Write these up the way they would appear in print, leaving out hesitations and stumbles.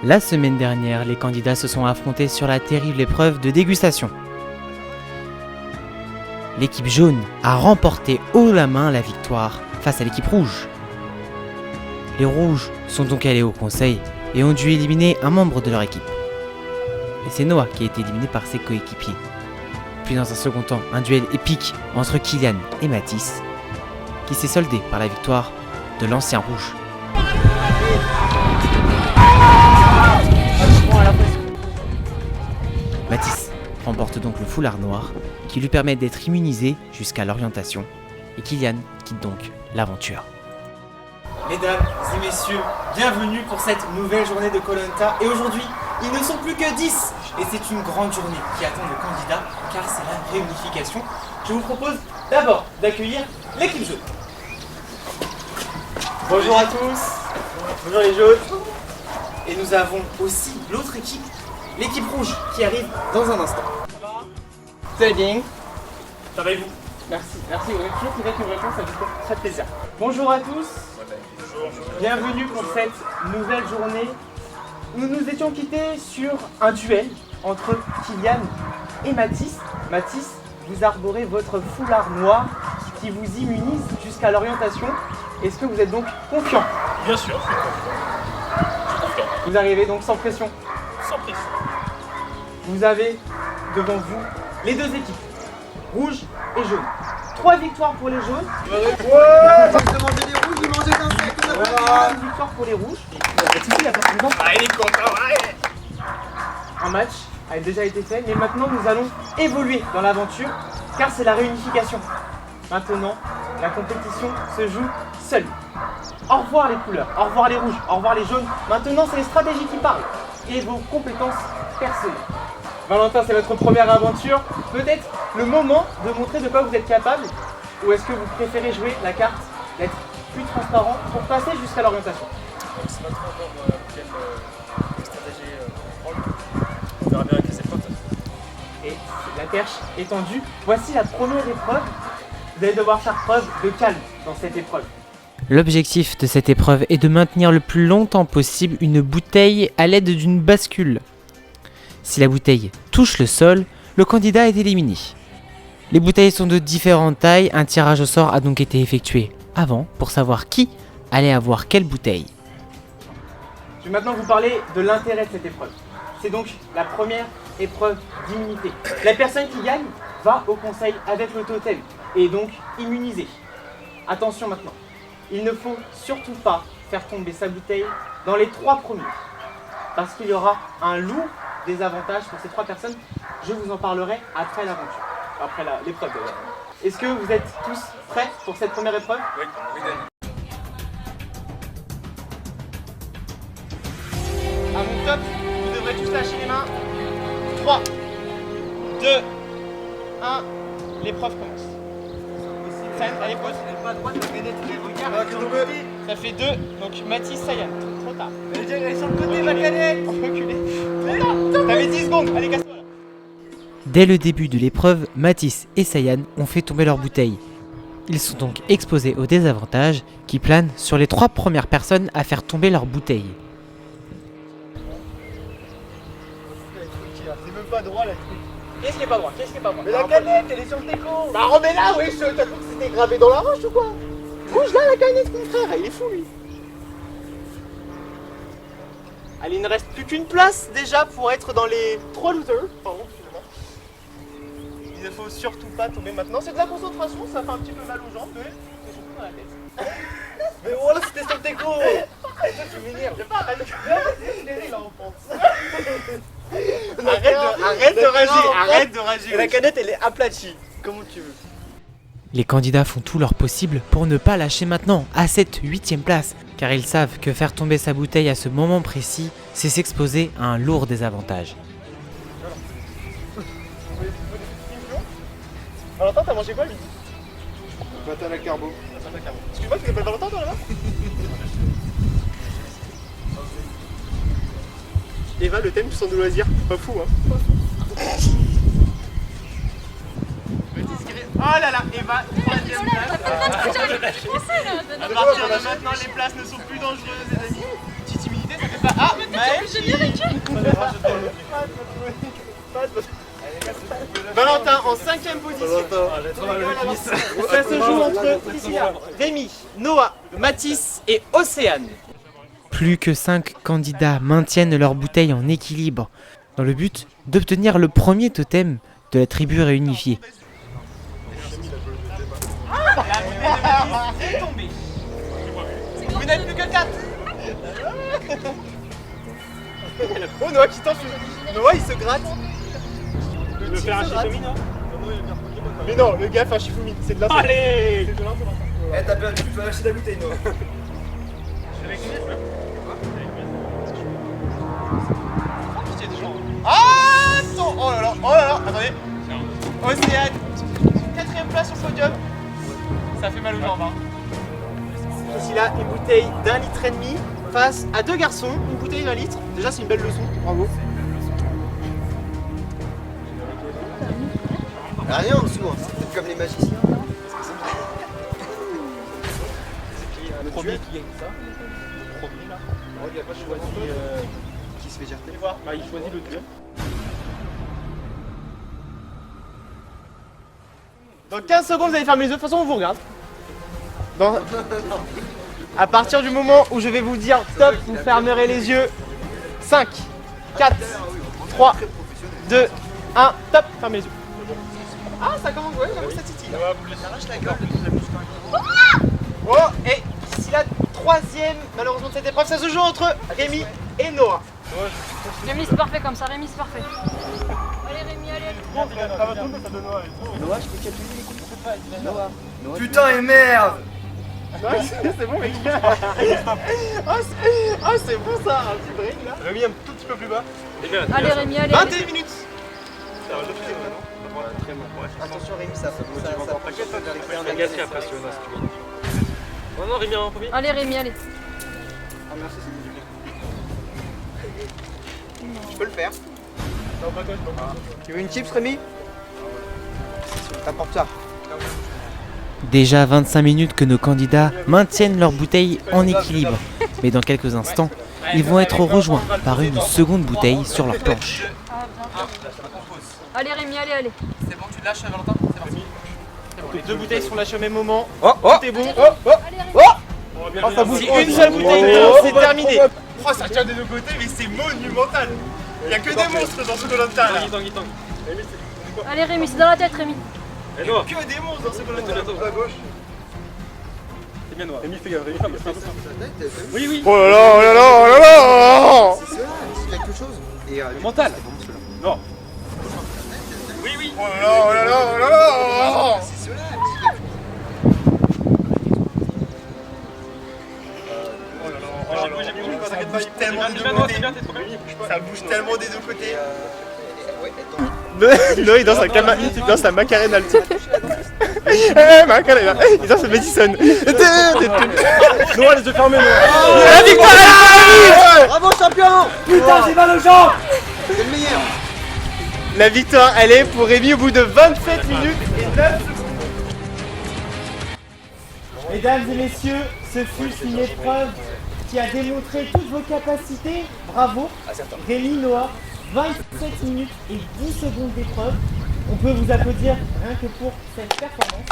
La semaine dernière, les candidats se sont affrontés sur la terrible épreuve de dégustation. L'équipe jaune a remporté haut la main la victoire face à l'équipe rouge. Les rouges sont donc allés au conseil et ont dû éliminer un membre de leur équipe. Et c'est Noah qui a été éliminé par ses coéquipiers. Puis dans un second temps, un duel épique entre Kylian et Mathis, qui s'est soldé par la victoire de l'ancien rouge. Mathis remporte donc le foulard noir, qui lui permet d'être immunisé jusqu'à l'orientation, et Kylian quitte donc l'aventure. Mesdames et messieurs, bienvenue pour cette nouvelle journée de Koh-Lanta. Et aujourd'hui, ils ne sont plus que 10. Et c'est une grande journée qui attend nos candidats, car c'est la réunification. Je vous propose d'abord d'accueillir l'équipe jaune. Bonjour à tous. Bonjour les jaunes. Et nous avons aussi l'autre équipe, l'équipe rouge, qui arrive dans un instant. Vous allez bien? Ça va et vous? Merci, merci. On est toujours peut-être une réponse, ça nous fait très plaisir. Bonjour à tous. Bienvenue pour cette nouvelle journée. Nous nous étions quittés sur un duel entre Kylian et Mathis. Mathis, vous arborez votre foulard noir qui vous immunise jusqu'à l'orientation. Est-ce que vous êtes donc confiant? Bien sûr, je suis confiant. Vous arrivez donc sans pression. Sans pression. Vous avez devant vous les deux équipes, rouge et jaune. 3 victoires pour les jaunes. Ouais, ça me demandait des rouges, ils mangeaient un sec, on a pas Une victoire pour les rouges. Ah, il est content, ouais. Un match a déjà été fait, mais maintenant nous allons évoluer dans l'aventure, car c'est la réunification. Maintenant, la compétition se joue seule. Au revoir les couleurs, au revoir les rouges, au revoir les jaunes. Maintenant, c'est les stratégies qui parlent et vos compétences personnelles. Valentin, c'est votre première aventure. Peut-être le moment de montrer de quoi vous êtes capable, ou est-ce que vous préférez jouer la carte d'être plus transparent pour passer jusqu'à l'orientation? Je ne sais pas trop encore quelle stratégie prendre. On verra bien avec les épreuves. Et la perche est tendue. Voici la première épreuve. Vous allez devoir faire preuve de calme dans cette épreuve. L'objectif de cette épreuve est de maintenir le plus longtemps possible une bouteille à l'aide d'une bascule. Si la bouteille touche le sol, le candidat est éliminé. Les bouteilles sont de différentes tailles, un tirage au sort a donc été effectué avant pour savoir qui allait avoir quelle bouteille. Je vais maintenant vous parler de l'intérêt de cette épreuve. C'est donc la première épreuve d'immunité. La personne qui gagne va au conseil avec le totem et est donc immunisée. Attention maintenant, il ne faut surtout pas faire tomber sa bouteille dans les 3 premiers, parce qu'il y aura un lourd désavantage pour ces 3 personnes. Je vous en parlerai après l'aventure, après l'épreuve d'ailleurs. Est-ce que vous êtes tous prêts pour cette première épreuve? Oui, À mon top, vous devrez tous lâcher les mains. 3, 2, 1, l'épreuve commence. Sayan, allez, pose. pas droite, la canette, les regards. Ça fait 2, donc Mathis, Sayan. Trop tard. Elle est sur le côté, ma canette. Reculez. T'avais 10 secondes, allez, casse-toi là. Dès le début de l'épreuve, Mathis et Sayan ont fait tomber leur bouteille. Ils sont donc exposés au désavantage qui plane sur les 3 premières personnes à faire tomber leur bouteille. C'est même pas droit, là. Qu'est-ce qui est pas droit? Qu'est-ce qui est pas droit? Mais la canette, elle est sur le déco. Bah remets-la, oui, t'as cru que c'était gravé dans la roche ou quoi? Bouge là, la canette, mon frère, il est fou, lui. Allez, il ne reste plus qu'une place déjà pour être dans les 3 losers. Pardon, excusez-moi. Il ne faut surtout pas tomber maintenant. C'est de la concentration, ça fait un petit peu mal aux jambes, mais c'est surtout dans la tête. Mais voilà, c'était sur le déco. Toi, tu m'énerves. Je sais pas, arrête. Arrête de rager, arrête de rager. Et la canette, elle est aplatie. Comment tu veux? Les candidats font tout leur possible pour ne pas lâcher maintenant à cette 8e place, car ils savent que faire tomber sa bouteille à ce moment précis, c'est s'exposer à un lourd désavantage. Valentin, t'as mangé quoi lui? Pâte à la carbo. Excuse-moi, tu t'appelles Valentin toi là-bas? Eva, le thème du centre de loisirs, pas fou hein? Oh là là, Eva, 3e place. À partir de maintenant, les places ne sont plus dangereuses les amis. Petite immunité, ça fait pas. Ah, Maël. Valentin en 5ème position. Ça se joue entre Priscilla, Rémi, Noah, Mathis et Océane. Plus que 5 candidats maintiennent leur bouteille en équilibre, dans le but d'obtenir le premier totem de la tribu réunifiée. C'est tombé. Vous n'êtes plus que 4. Oh, Noah qui tente. Noah il se gratte. Tu veux faire un Shifumi, non? Mais non, le gars fait un Shifumi, c'est de la. Allez! Eh, t'as perdu, tu dois lâcher ta bouteille, Noah. Ah, attends. Oh là là, attendez. Océane, 4ème place sur le podium. Ça fait mal aux jambes, hein. Priscilla, une bouteille d'1,5 litre face à 2 garçons, une bouteille d'1 litre. Déjà, c'est une belle leçon, bravo. Rien en dessous, hein. C'est peut-être comme les magiciens. Le premier qui gagne ça, le premier là, il n'a pas choisi Qui se fait gerter. bah, il choisit le duel. Dans 15 secondes, vous allez fermer les yeux. De toute façon, on vous regarde. À partir du moment où je vais vous dire stop, vous fermerez les yeux. 5, 4, 3, 2, 1, top, fermez les yeux. Ah, ça commence, ouais, j'avoue, ça titille. Oh, et d'ici la 3ème, malheureusement, de cette épreuve, ça se joue entre Rémi et Noah. Rémi, c'est parfait comme ça, Rémi, c'est parfait. Allez, Rémi, allez. Noah, je peux calculer les coups. Noah. Putain et merde. C'est bon, mec. Ah, c'est bon ça, un petit break là. Rémi un tout petit peu plus bas. Allez, Rémi, allez. 21 minutes. Attention, Rémi, ça. Un gâchis après, si tu veux, si tu veux. Non, Rémi en premier. Allez, Rémi, allez. Ah, merci, c'est Je peux le faire. Tu veux une chips, Rémi? T'apportes ça. Déjà 25 minutes que nos candidats maintiennent leur bouteille en équilibre, mais dans quelques instants, ils vont être rejoints par une seconde bouteille sur leur planche. Allez, Rémi, allez, allez. C'est bon, tu lâches, Valentin. C'est parti. Les 2 bouteilles sont lâchées au même moment. Oh, Tout est bon. Allez, Rémi. Si une seule bouteille c'est terminé. Oh, ça tient des deux côtés, mais c'est monumental. Il n'y a que des monstres dans ce Koh-Lanta là. Allez, Rémi, c'est dans la tête, Rémi. Et Noah, Que des monstres dans ce Koh-Lanta. À gauche. c'est bien Noah. Rémi, fais gaffe, Rémi, fais attention. Oui, oui. Oh là là, oh là là, oh là là. C'est cela, c'est quelque chose. Et Mental. Non. Oui, oui. Oh là là, oh là là, oh là là. c'est cela. Ça bouge tellement des deux côtés. Ça bouge tellement des deux côtés. Noé dans sa Macarena, le type. Macarena, il danse le Madison. Noah, les yeux fermés, Noah. La victoire! Bravo, champion. Putain, j'ai mal aux jambes. C'est le meilleur. La victoire, elle est pour Rémi au bout de 27 minutes et 9 secondes. Mesdames et messieurs, ce fut une épreuve qui a démontré toutes vos capacités. Bravo. Rémi, Noah, 27 minutes et 10 secondes d'épreuve. On peut vous applaudir rien que pour cette performance.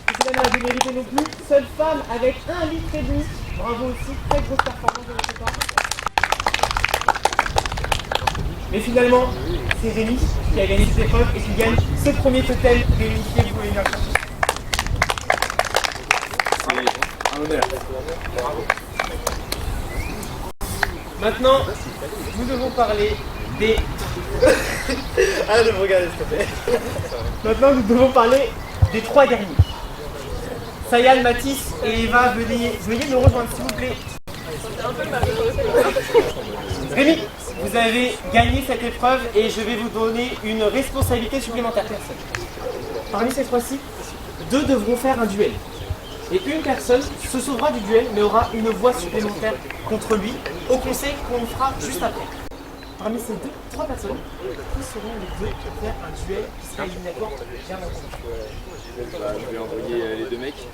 Vous n'avez pas démérité non plus. Seule femme avec 1,5 litre. Bravo aussi, très grosse performance de votre part. Mais finalement, c'est Rémi qui a gagné cette épreuve et qui gagne ce premier totem réunifié. Vous pouvez bien le chercher. Un honneur. Maintenant, nous devons parler des... Arrête de me regarder, s'il te plaît. Maintenant, nous devons parler des 3 derniers. Sayan, Mathis et Eva, veuillez nous rejoindre, s'il vous plaît. Rémi, vous avez gagné cette épreuve et je vais vous donner une responsabilité supplémentaire. Parmi ces 3-ci, 2 devront faire un duel. Et une personne se sauvera du duel mais aura une voix supplémentaire contre lui au conseil qu'on fera juste après. Parmi ces 3 personnes, qui seront les 2 pour faire un duel qui sera éliminatoire bien entendu? Je vais envoyer les 2 mecs.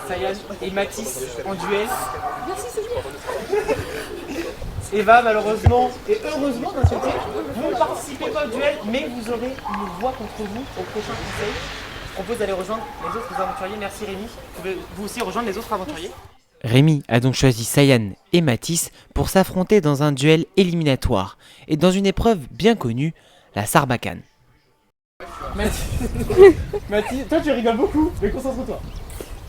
Sayan et Mathis en duel. Merci Sophie. Eva malheureusement et heureusement d'un côté, vous ne participez pas au duel, mais vous aurez une voix contre vous au prochain conseil. Je propose d'aller rejoindre les autres aventuriers. Merci Rémi. Vous pouvez vous aussi rejoindre les autres aventuriers. Rémi a donc choisi Sayan et Mathis pour s'affronter dans un duel éliminatoire et dans une épreuve bien connue, la Sarbacane. Mathis, toi tu rigoles beaucoup, mais concentre-toi.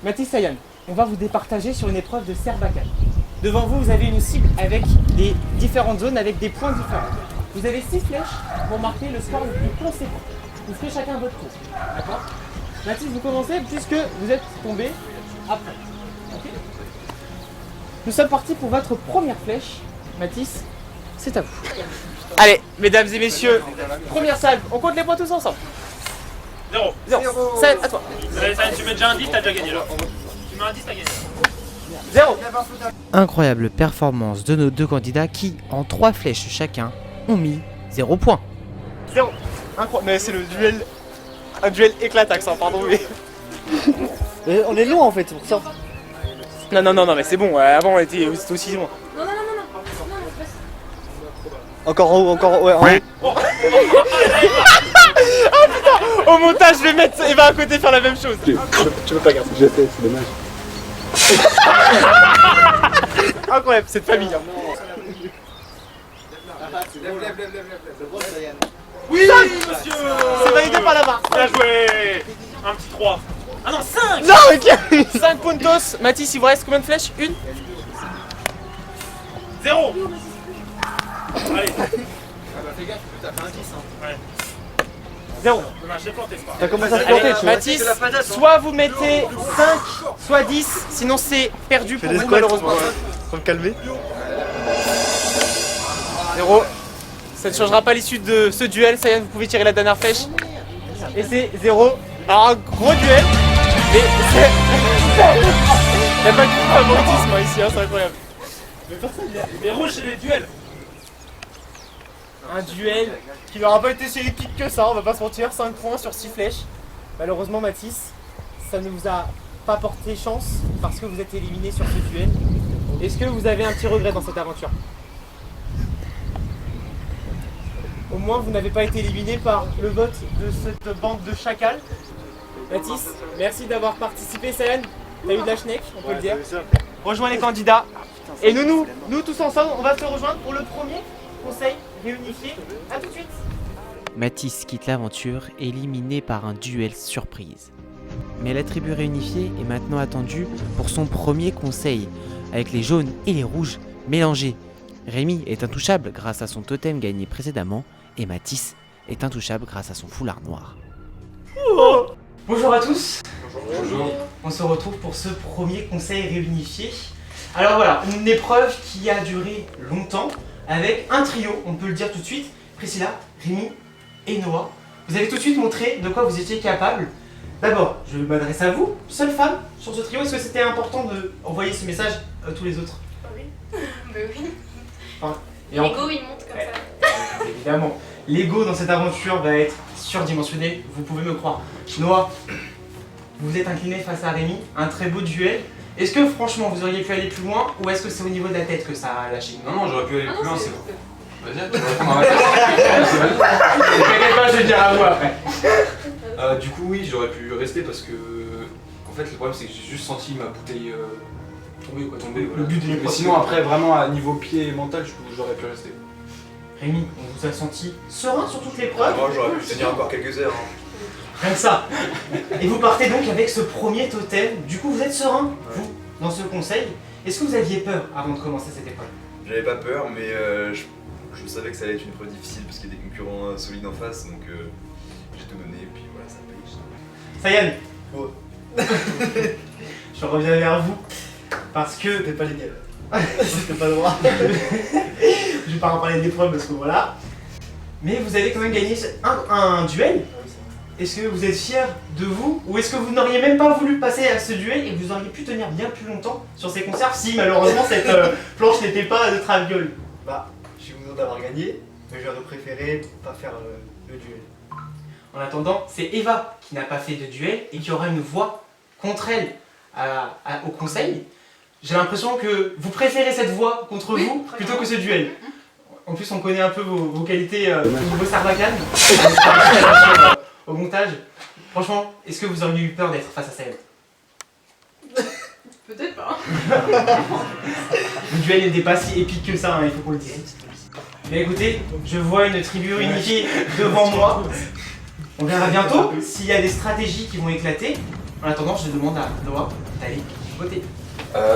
Mathis, Sayan, on va vous départager sur une épreuve de Sarbacane. Devant vous, vous avez une cible avec des différentes zones, avec des points différents. Vous avez 6 flèches pour marquer le score le plus conséquent. Vous ferez chacun votre tour. D'accord? Mathis, vous commencez puisque vous êtes tombé après. Okay. Nous sommes partis pour votre première flèche. Mathis, c'est à vous. Allez, mesdames et messieurs, première salve. On compte les points tous ensemble. 0. Sayan, à toi. Tu mets déjà un 10, t'as déjà gagné là. Tu mets un 10, t'as gagné. 0. Incroyable performance de nos deux candidats qui, en 3 flèches chacun, ont mis 0 points. 0. Incroyable. Mais c'est le duel. Un duel éclataxe, pardon, mais. On est loin en fait, c'est pour ça. Non, mais c'est bon, avant on était aussi loin. Non, Encore en haut, encore ouais. Oh putain, au montage, je vais mettre Eva à côté faire la même chose. Tu peux pas garder. Je sais, c'est dommage. Incroyable, cette famille. Oui, monsieur. C'est validé par là-bas. Bien joué. Un petit 3. Ah non, 5. Non, ok. 5 puntos. Mathis, il vous reste combien de flèches? Une. 0. Allez. Fais gaffe, t'as fait un 10. Ouais. 0. Dommage, j'ai planté ce pas. T'as commencé à te Allez, planter, tu vois. Mathis, soit vous mettez 5, soit 10, sinon c'est perdu pour vous malheureusement. Faut me calmer. 0. Ça ne changera pas l'issue de ce duel. Sayan, vous pouvez tirer la dernière flèche. Et c'est 0. Alors un gros duel. Mais c'est... Il n'y a pas de favoritisme ici, hein, c'est incroyable. Mais personne, les rouges, c'est les duels. Un duel qui n'aura pas été si épique que ça, on va pas se mentir. 5 points sur 6 flèches. Malheureusement Mathis, ça ne vous a pas porté chance parce que vous êtes éliminé sur ce duel. Est-ce que vous avez un petit regret dans cette aventure? Au moins vous n'avez pas été éliminé par le vote de cette bande de chacals. Mathis, merci d'avoir participé. Sayan, t'as eu de la schneck, on peut le dire. Rejoins les candidats. Et nous tous ensemble, on va se rejoindre pour le premier conseil réunifié. A tout de suite. Mathis quitte l'aventure, éliminé par un duel surprise. Mais la tribu réunifiée est maintenant attendue pour son premier conseil, avec les jaunes et les rouges mélangés. Rémi est intouchable grâce à son totem gagné précédemment, et Mathis est intouchable grâce à son foulard noir. Bonjour à tous. Bonjour. On se retrouve pour ce premier conseil réunifié. Alors voilà, une épreuve qui a duré longtemps avec un trio, on peut le dire tout de suite. Priscilla, Rémi et Noah. Vous avez tout de suite montré de quoi vous étiez capable. D'abord, je m'adresse à vous, seule femme sur ce trio. Est-ce que c'était important de envoyer ce message à tous les autres? Oui. Bah oui. Enfin, et L'ego il monte comme ça. évidemment, l'ego dans cette aventure va être surdimensionné, vous pouvez me croire. Noah, vous vous êtes incliné face à Rémi, un très beau duel. Est-ce que franchement vous auriez pu aller plus loin ou est-ce que c'est au niveau de la tête que ça a lâché? Non, j'aurais pu aller Ah plus non, loin, c'est c'est bon. Vas-y, tu vas répondre à ma question. T'inquiète pas, je vais dire à vous après. Du coup, oui, j'aurais pu rester parce que. En fait, le problème, c'est que j'ai juste senti ma bouteille tomber, quoi. Tomber, voilà. Le but de l'épreuve. Mais sinon, après, vraiment, à niveau pied et mental, j'aurais pu rester. Rémi, on vous a senti serein sur toute l'épreuve. Moi, j'aurais pu tenir encore quelques heures. Rien que ça. Et vous partez donc avec ce premier totem. Du coup, vous êtes serein, vous, dans ce conseil. Est-ce que vous aviez peur avant de commencer cette épreuve? J'avais pas peur, mais je savais que ça allait être une épreuve difficile parce qu'il y a des concurrents solides en face, donc j'ai tout donné et puis voilà, ça a payé. Sayan. Oh. Je reviens vers vous parce que T'es pas légal. T'as pas le droit. Je vais pas en parler d'épreuve parce que voilà. Mais vous avez quand même gagné un duel. Est-ce que vous êtes fier de vous ou est-ce que vous n'auriez même pas voulu passer à ce duel et que vous auriez pu tenir bien plus longtemps sur ces conserves si malheureusement cette planche n'était pas de traviole? Bah, je suis content d'avoir gagné, mais j'aurais préféré pas faire le duel. En attendant, c'est Eva qui n'a pas fait de duel et qui aura une voix contre elle au conseil. J'ai l'impression que vous préférez cette voix contre vous plutôt que ce duel. En plus, on connaît un peu vos qualités au niveau Sarbacane. Au montage. Franchement, est-ce que vous auriez eu peur d'être face à Sayed? Peut-être pas. Le duel n'était pas si épique que ça, hein, il faut qu'on le dise. Mais écoutez, je vois une tribu unifiée devant moi. On verra bientôt s'il y a des stratégies qui vont éclater. En attendant, je demande à Noah d'aller voter.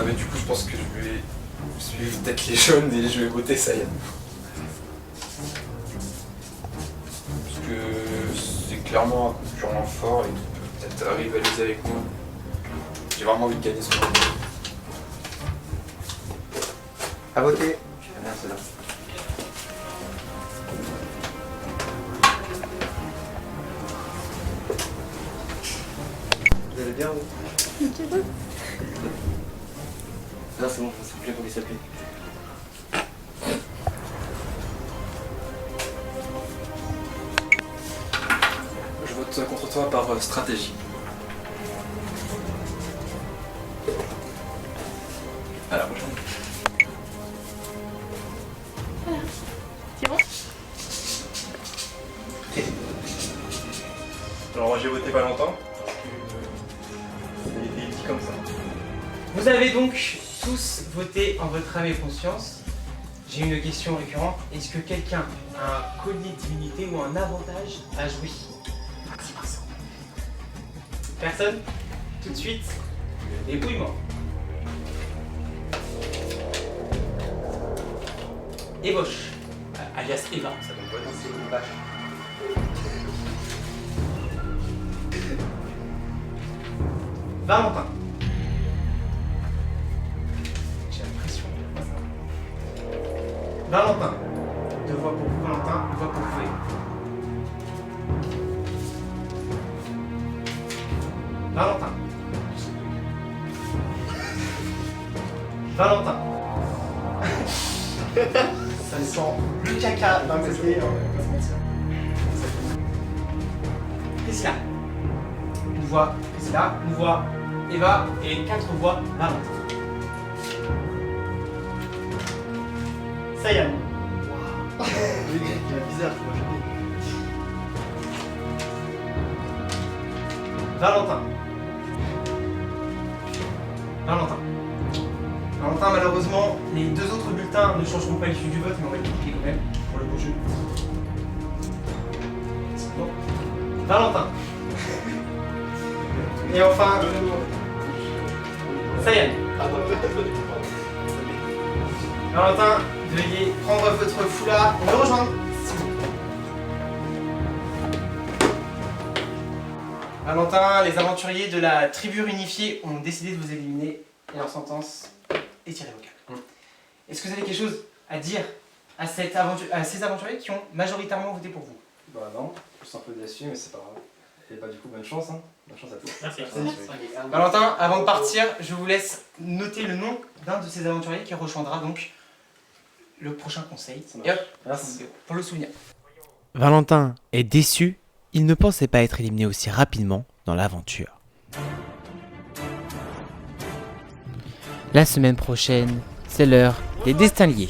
Mais du coup, je pense que je vais suivre peut-être les jaunes et je vais voter Sayed. Parce que c'est clairement un concurrent fort et qui peut peut-être rivaliser avec moi. J'ai vraiment envie de gagner ce moment. À voter. J'aime bien celle-là. Vous allez bien, vous? Non, c'est bon, c'est plus comment il s'appelle. Je vote contre toi par stratégie. À la prochaine. C'est bon? Alors j'ai voté pas longtemps. Il était dit comme ça. Vous avez donc tous voté en votre âme et conscience. J'ai une question récurrente. Est-ce que quelqu'un a un collier d'immunité ou un avantage à jouer? Personne? Tout de suite, le débrouillement. Ébauche, alias Eva, ça donne pas c'est une vache. Valentin. J'ai l'impression de ça. Valentin. 2 voix pour vous, Valentin, 1 voix pour vous. Valentin. Valentin. Ça sent le caca d'un côté. Priscilla. 1 voix Priscilla, 1 voix Eva et 4 voix Valentin. Sayan. Il est bizarre, moi Valentin. Valentin. Valentin, malheureusement, les 2 autres bulletins ne changeront pas l'issue du vote, mais on va les cliquer quand même pour le beau jeu. C'est bon. Valentin. Et enfin, Sayan. Valentin, veuillez prendre votre foulard et me rejoindre. Valentin, les aventuriers de la tribu unifiée ont décidé de vous éliminer et leur sentence est irrévocable. Est-ce que vous avez quelque chose à dire à ces aventuriers qui ont majoritairement voté pour vous? Bah non, je suis un peu déçu mais c'est pas grave. Et bah du coup bonne chance hein. Bonne chance à tous. Merci. Valentin, avant de partir, je vous laisse noter le nom d'un de ces aventuriers qui rejoindra donc le prochain conseil. Et hop, Merci. pour le souvenir. Valentin est déçu, il ne pensait pas être éliminé aussi rapidement dans l'aventure. La semaine prochaine, c'est l'heure des destins liés.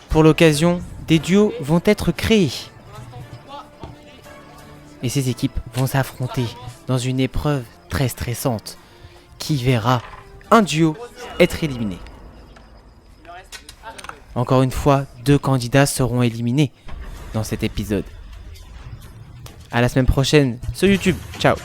Pour l'occasion, des duos vont être créés. Et ces équipes vont s'affronter dans une épreuve très stressante qui verra un duo être éliminé. Encore une fois, 2 candidats seront éliminés dans cet épisode. À la semaine prochaine sur YouTube. Ciao.